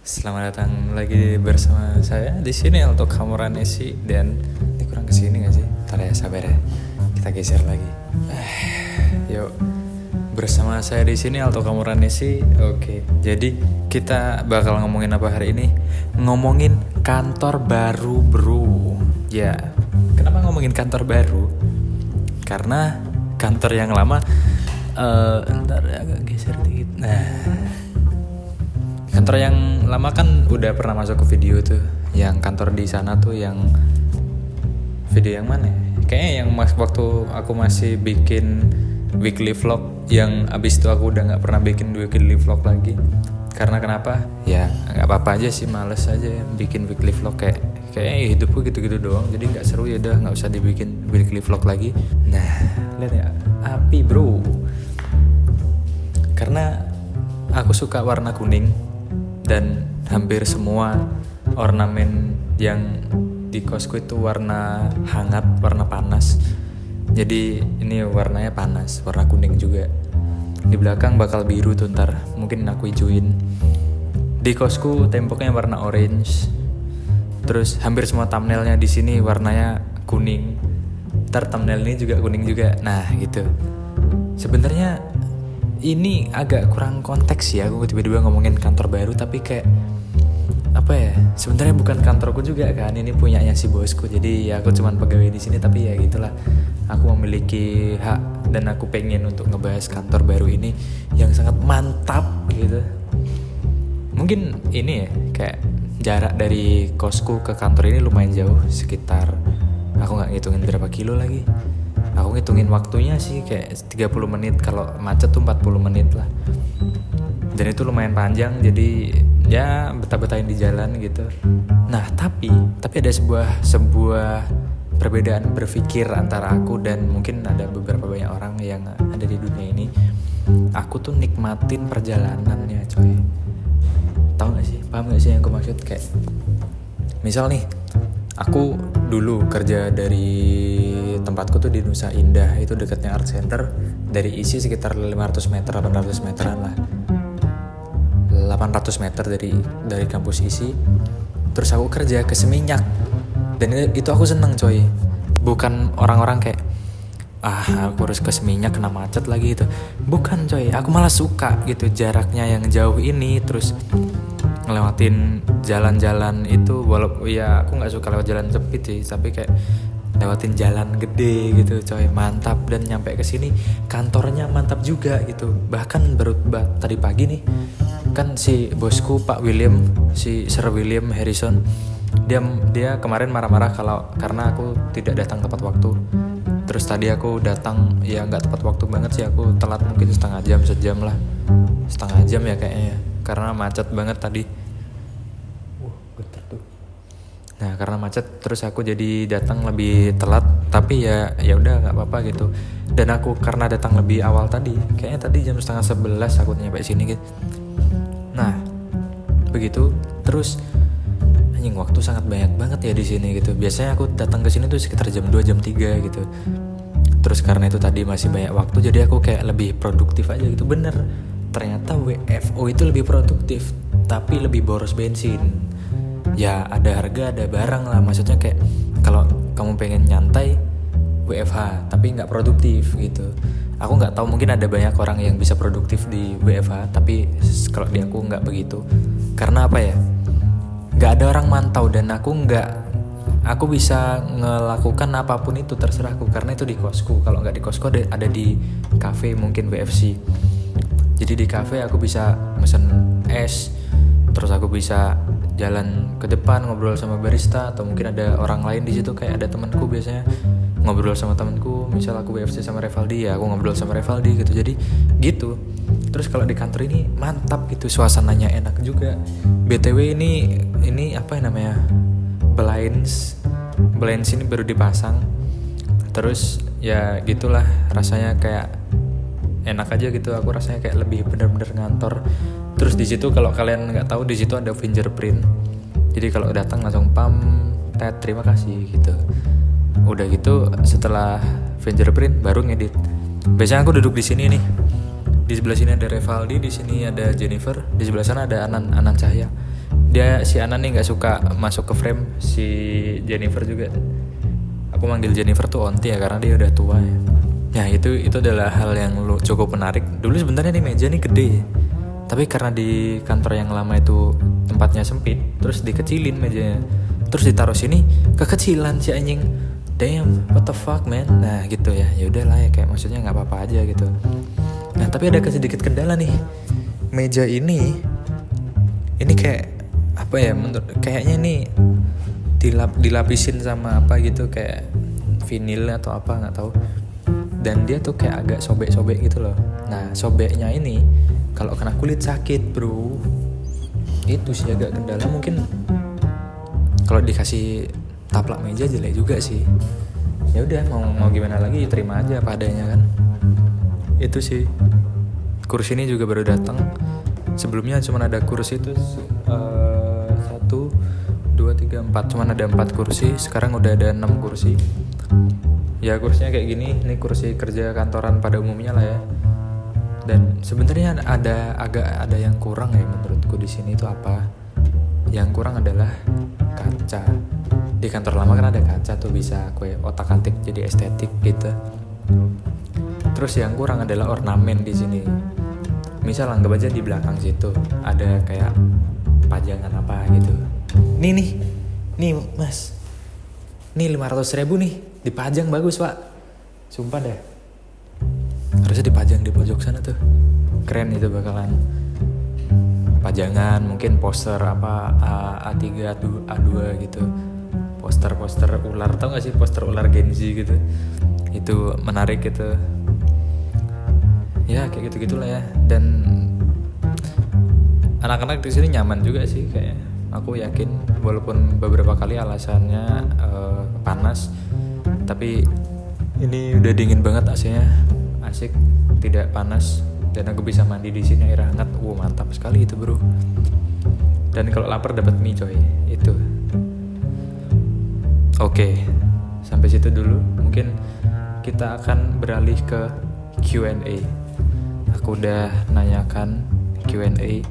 Selamat datang lagi bersama saya di sini Alto Kamuranesi dan ini kurang kesini nggak sih? Ntar ya sabar ya, kita geser lagi. Yuk, bersama saya di sini Alto Kamuranesi. Oke, jadi kita bakal ngomongin apa hari ini? Ngomongin kantor baru, bro. Ya, kenapa ngomongin kantor baru? Karena kantor yang lama, ntar agak geser dikit. Kantor yang lama kan udah pernah masuk ke video tuh. Yang kantor di sana tuh yang video yang mana ya? Kayaknya yang waktu aku masih bikin weekly vlog, yang abis itu aku udah gak pernah bikin weekly vlog lagi. Karena kenapa? Ya gak apa-apa aja sih, males aja bikin weekly vlog. Kayaknya hidupku gitu-gitu doang, jadi gak seru, ya udah gak usah dibikin weekly vlog lagi. Nah, lihat ya, api bro. Karena aku suka warna kuning dan hampir semua ornamen yang di kosku itu warna hangat, warna panas. Jadi ini warnanya panas, warna kuning juga. Di belakang bakal biru tuh ntar, mungkin aku hijauin. Di kosku temboknya warna orange. Terus hampir semua thumbnailnya di sini warnanya kuning. Ntar thumbnail ini juga kuning juga. Nah gitu. Sebenarnya ini agak kurang konteks ya, aku tiba-tiba ngomongin kantor baru, tapi kayak apa ya, sebenarnya bukan kantorku juga kan, ini punyanya si bosku. Jadi ya aku cuman pegawai di sini, tapi ya gitulah, aku memiliki hak dan aku pengen untuk ngebahas kantor baru ini yang sangat mantap gitu. Mungkin ini ya, kayak jarak dari kosku ke kantor ini lumayan jauh, sekitar, aku gak ngitungin berapa kilo lagi. Aku ngitungin waktunya sih kayak 30 menit, kalau macet tuh 40 menit lah. Dan itu lumayan panjang, jadi ya betah-betahin di jalan gitu. Nah tapi ada sebuah perbedaan berpikir antara aku dan mungkin ada beberapa banyak orang yang ada di dunia ini. Aku tuh nikmatin perjalanannya coy. Tahu gak sih, paham gak sih yang aku maksud? Kayak misal nih, aku dulu kerja dari tempatku tuh di Nusa Indah, itu dekatnya Art Center. Dari isi sekitar 500 meter, 800 meteran lah, 800 meter dari kampus isi. Terus aku kerja ke Seminyak, dan itu aku seneng coy. Bukan orang-orang kayak aku harus ke Seminyak kena macet lagi gitu. Bukan coy, aku malah suka gitu jaraknya yang jauh ini. Terus ngelewatin jalan-jalan itu, walaupun ya aku nggak suka lewat jalan sempit sih, tapi kayak lewatin jalan gede gitu coy, mantap. Dan nyampe ke sini kantornya mantap juga gitu. Bahkan baru tadi pagi nih kan si bosku Pak William, si Sir William Harrison, dia kemarin marah-marah karena aku tidak datang tepat waktu. Terus tadi aku datang ya nggak tepat waktu banget sih, aku telat mungkin sejam lah, setengah jam ya kayaknya, karena macet banget tadi. Getar tuh. Nah karena macet terus aku jadi datang lebih telat, tapi ya udah nggak apa-apa gitu. Dan aku karena datang lebih awal tadi, kayaknya tadi jam 10:30 aku nyampe sini gitu. Nah begitu, terus anjing waktu sangat banyak banget ya di sini gitu. Biasanya aku datang ke sini tuh sekitar jam 2 jam 3 gitu. Terus karena itu tadi masih banyak waktu, jadi aku kayak lebih produktif aja gitu. Bener, ternyata WFO itu lebih produktif tapi lebih boros bensin. Ya ada harga ada barang lah, maksudnya kayak kalau kamu pengen nyantai WFH tapi nggak produktif gitu. Aku nggak tahu, mungkin ada banyak orang yang bisa produktif di WFH, tapi kalau di aku nggak begitu. Karena apa ya, nggak ada orang mantau, dan aku bisa ngelakukan apapun itu terserah aku, karena itu di kosku. Kalau nggak di kosku ada di cafe mungkin WFC. Jadi di cafe aku bisa mesen es, terus aku bisa jalan ke depan ngobrol sama barista, atau mungkin ada orang lain di situ, kayak ada temanku biasanya ngobrol sama temanku. Misal aku WFC sama Revaldi, ya aku ngobrol sama Revaldi gitu. Jadi gitu. Terus kalau di kantor ini mantap gitu, suasananya enak juga. BTW ini apa namanya, blinds ini baru dipasang. Terus ya gitulah, rasanya kayak enak aja gitu. Aku rasanya kayak lebih bener-bener ngantor. Terus di situ kalau kalian nggak tahu, di situ ada fingerprint. Jadi kalau datang langsung terima kasih gitu. Udah gitu setelah fingerprint baru ngedit. Biasanya aku duduk di sini nih. Di sebelah sini ada Revaldi, di sini ada Jennifer, di sebelah sana ada Anan Cahya. Dia si Ana nih nggak suka masuk ke frame, si Jennifer juga. Aku manggil Jennifer tuh onti ya karena dia udah tua ya. Ya itu adalah hal yang cukup menarik. Dulu sebenarnya nih meja nih gede, tapi karena di kantor yang lama itu tempatnya sempit, terus dikecilin mejanya, terus ditaruh sini kekecilan si anjing. Damn, what the fuck man. Nah gitu ya, ya udahlah ya, kayak maksudnya nggak apa-apa aja gitu. Nah tapi ada sedikit kendala nih. Meja ini kayak apa ya, kayaknya nih dilapisin sama apa gitu, kayak vinil atau apa nggak tahu. Dan dia tuh kayak agak sobek-sobek gitu loh. Nah sobeknya ini kalau kena kulit sakit bro. Itu sih agak kendala. Mungkin kalau dikasih taplak meja jelek juga sih. Ya udah, mau gimana lagi, terima aja apa adanya kan. Itu sih. Kursi ini juga baru datang. Sebelumnya cuma ada kursi itu 1, 2, 3, 4. Cuma ada 4 kursi. Sekarang udah ada 6 kursi. Ya kursinya kayak gini. Ini kursi kerja kantoran pada umumnya lah ya. Dan sebenarnya ada yang kurang ya menurutku di sini itu apa? Yang kurang adalah kaca. Di kantor lama kan ada kaca tuh, bisa kue otak-atik jadi estetik gitu. Terus yang kurang adalah ornamen di sini. Misal anggap aja di belakang situ ada kayak pajangan apa gitu. Nih mas, nih 500.000 nih, dipajang bagus pak. Sumpah deh, harusnya dipajang di pojok sana tuh. Keren itu bakalan. Pajangan mungkin poster apa A3 A2 gitu. Poster ular, tau gak sih poster ular Genji gitu. Itu menarik gitu. Ya kayak gitu-gitulah ya. Dan anak-anak di sini nyaman juga sih kayak. Aku yakin walaupun beberapa kali alasannya panas, tapi ini udah dingin banget AC-nya. Asik, tidak panas, dan aku bisa mandi di sini air hangat. Mantap sekali itu bro. Dan kalau lapar dapat mie coy. Itu. Oke, sampai situ dulu. Mungkin kita akan beralih ke Q&A. Aku udah nanyakan Q&A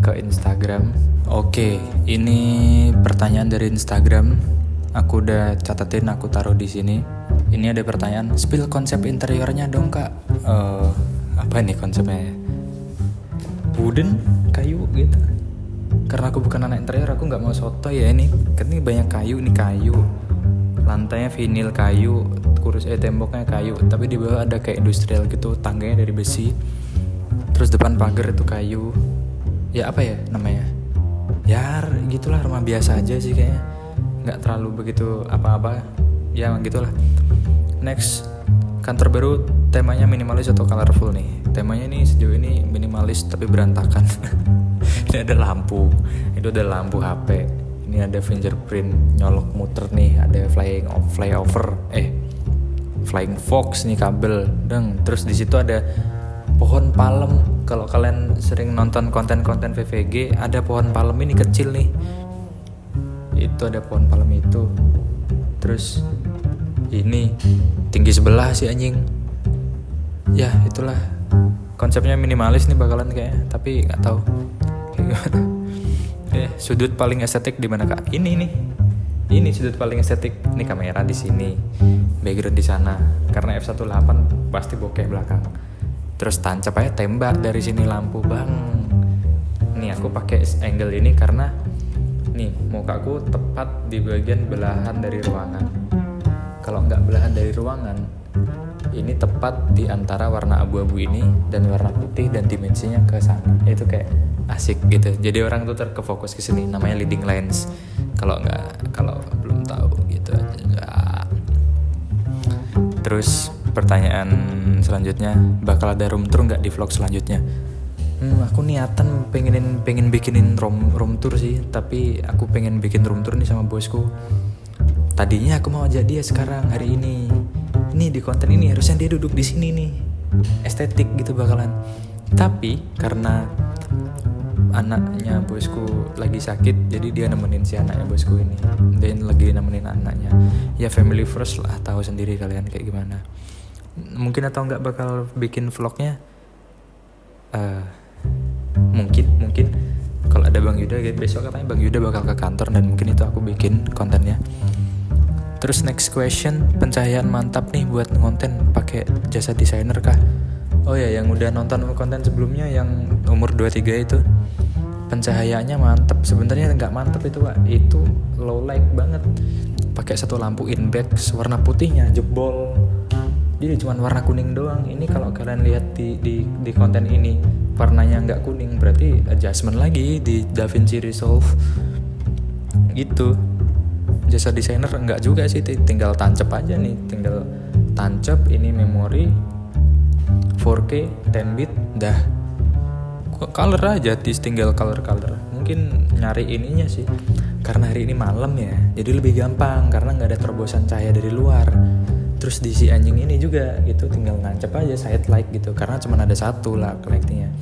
ke Instagram. Oke, ini pertanyaan dari Instagram. Aku udah catatin, aku taruh di sini. Ini ada pertanyaan, spill konsep interiornya dong kak. Apa nih konsepnya? Wooden, kayu gitu. Karena aku bukan anak interior, aku nggak mau soto ya ini. Kan ini banyak kayu, ini kayu. Lantainya vinil kayu, temboknya kayu. Tapi di bawah ada kayak industrial gitu, tangganya dari besi. Terus depan pagar itu kayu. Ya apa ya namanya? Ya gitulah, rumah biasa aja sih kayaknya. Nggak terlalu begitu apa-apa. Ya gitulah. Next, kantor baru temanya minimalis atau colorful nih? Temanya nih sejauh ini minimalis tapi berantakan. Ini ada lampu, itu ada lampu HP. Ini ada fingerprint nyolok muter nih, ada flying fox nih kabel. Terus di situ ada pohon palem. Kalau kalian sering nonton konten-konten VVG, ada pohon palem ini kecil nih. Itu ada pohon palem itu. Terus ini tinggi sebelah sih anjing. Ya itulah konsepnya minimalis nih bakalan kayaknya, tapi nggak tahu kayak gimana. Sudut paling estetik di mana kak? Ini sudut paling estetik. Ini kamera di sini, background di sana. Karena F18 pasti bokeh belakang. Terus tancap aja tembak dari sini lampu bang. Nih aku pakai angle ini karena nih mukaku tepat di bagian belahan dari ruangan. Kalau nggak belahan dari ruangan, ini tepat di antara warna abu-abu ini dan warna putih dan dimensinya ke sana. Itu kayak asik gitu. Jadi orang tuh terfokus ke sini. Namanya leading lens. Kalau belum tahu gitu aja. Terus pertanyaan selanjutnya, bakal ada room tour nggak di vlog selanjutnya? Aku niatan pengen bikinin room tour sih, tapi aku pengen bikin room tour nih sama bosku. Tadinya aku mau ajak dia sekarang hari ini. Ini di konten ini harusnya dia duduk di sini nih. Estetik gitu bakalan. Tapi karena anaknya bosku lagi sakit, jadi dia nemenin si anaknya bosku ini. Dia lagi nemenin anaknya. Ya family first lah, tahu sendiri kalian kayak gimana. Mungkin atau nggak bakal bikin vlognya. Mungkin. Kalau ada Bang Yuda, besok katanya Bang Yuda bakal ke kantor dan mungkin itu aku bikin kontennya. Terus next question, pencahayaan mantap nih buat ngonten pakai jasa desainer kah? Oh ya, yang udah nonton konten sebelumnya yang umur 23 itu, pencahayaannya mantap. Sebenarnya nggak mantap itu Pak, itu low light banget. Pakai satu lampu inbox warna putihnya jebol. Jadi cuma warna kuning doang. Ini kalau kalian lihat di konten ini warnanya nggak kuning, berarti adjustment lagi di DaVinci Resolve gitu. Jasa desainer enggak juga sih, tinggal tancap aja nih, tinggal tancap ini memori 4K 10 bit dah. Color aja, tinggal color. Mungkin nyari ininya sih, karena hari ini malam ya, jadi lebih gampang karena nggak ada terobosan cahaya dari luar. Terus di si anjing ini juga gitu, tinggal nancap aja side light gitu, karena cuma ada satu lah lightingnya.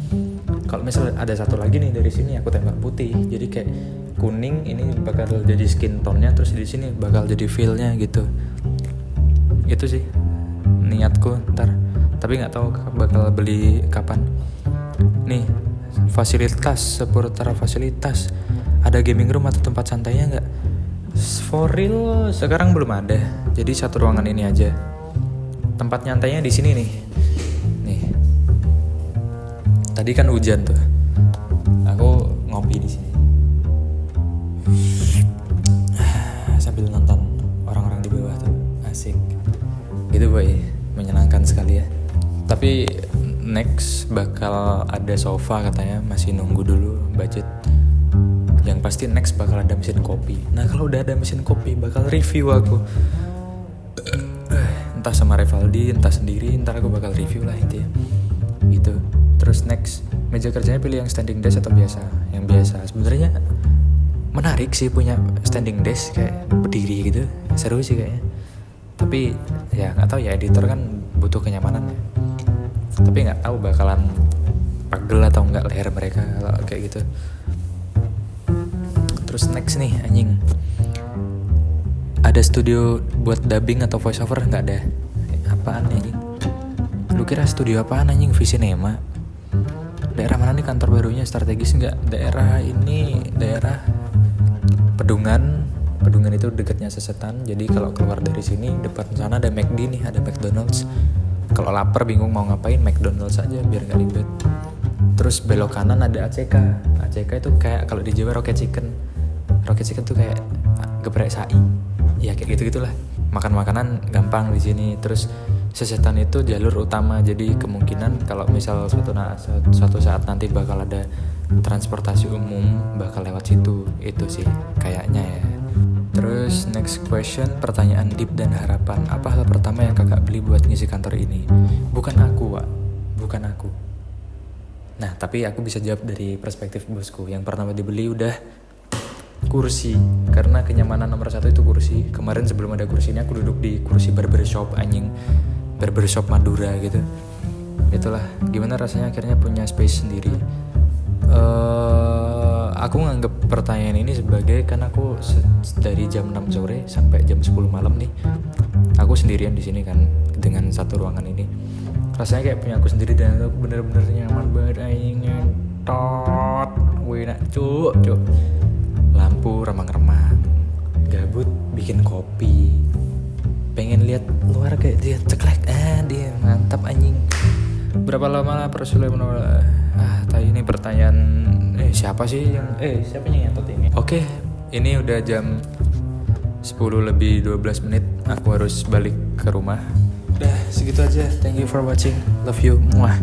Kalau misalnya ada satu lagi nih dari sini aku tembak putih, jadi kayak kuning ini bakal jadi skin tone-nya, terus di sini bakal jadi feel-nya gitu. Itu sih niatku ntar, tapi nggak tahu bakal beli kapan. Nih fasilitas, seputar fasilitas, ada gaming room atau tempat santainya nggak? For real sekarang belum ada, jadi satu ruangan ini aja. Tempat nyantainya di sini nih. Tadi kan hujan tuh, aku ngopi di sini sambil nonton orang-orang di bawah tuh, asik gitu boy, menyenangkan sekali ya. Tapi next bakal ada sofa katanya, masih nunggu dulu budget. Yang pasti next bakal ada mesin kopi. Nah kalau udah ada mesin kopi bakal review aku, entah sama Revaldi, entah sendiri, ntar aku bakal review lah intinya gitu. Terus next, meja kerjanya pilih yang standing desk atau biasa? Yang biasa. Sebenarnya menarik sih punya standing desk kayak berdiri gitu, seru sih kayaknya. Tapi ya nggak tahu ya, editor kan butuh kenyamanan ya. Tapi nggak tahu bakalan pegel atau nggak leher mereka kalau kayak gitu. Terus next nih anjing, ada studio buat dubbing atau voice over? Nggak ada. Apaan anjing? Lu kira studio apaan anjing? Visinema? Daerah mana nih kantor barunya, strategis nggak? Daerah ini daerah Pedungan itu dekatnya Sesetan. Jadi kalau keluar dari sini depan sana ada McD nih, ada McDonald's. Kalau lapar bingung mau ngapain, McDonald's aja biar nggak ribet. Terus belok kanan ada ACK itu kayak kalau di Jawa Rocket Chicken tuh kayak geprek sai ya, kayak gitu gitulah. Makan makanan gampang di sini. Terus Sesetan itu jalur utama, jadi kemungkinan kalau misal suatu saat nanti bakal ada transportasi umum bakal lewat situ. Itu sih kayaknya ya. Terus next question, pertanyaan deep dan harapan. Apa hal pertama yang kakak beli buat ngisi kantor ini? Bukan aku, Wak. Bukan aku. Nah, tapi aku bisa jawab dari perspektif bosku. Yang pertama dibeli udah kursi, karena kenyamanan nomor satu itu kursi. Kemarin sebelum ada kursi ini aku duduk di kursi barbershop anjing, barbershop Madura gitu. Itulah gimana rasanya akhirnya punya space sendiri. Aku nganggep pertanyaan ini sebagai, kan aku dari jam 6 sore sampai jam 10 malam nih aku sendirian di sini kan, dengan satu ruangan ini. Rasanya kayak punya aku sendiri dan aku bener-bener nyaman banget anjing, ngentot enak cuk. Lampu remang-remang, gabut bikin kopi, pengen lihat luar kayak dia ceklek, dia mantap anjing. Berapa lama lah Rasulullah menolak? Tadi ini pertanyaan siapa sih yang nyatot ini? Oke, ini udah jam 10 lebih 12 menit. Aku harus balik ke rumah. Udah segitu aja. Thank you for watching. Love you. Muah.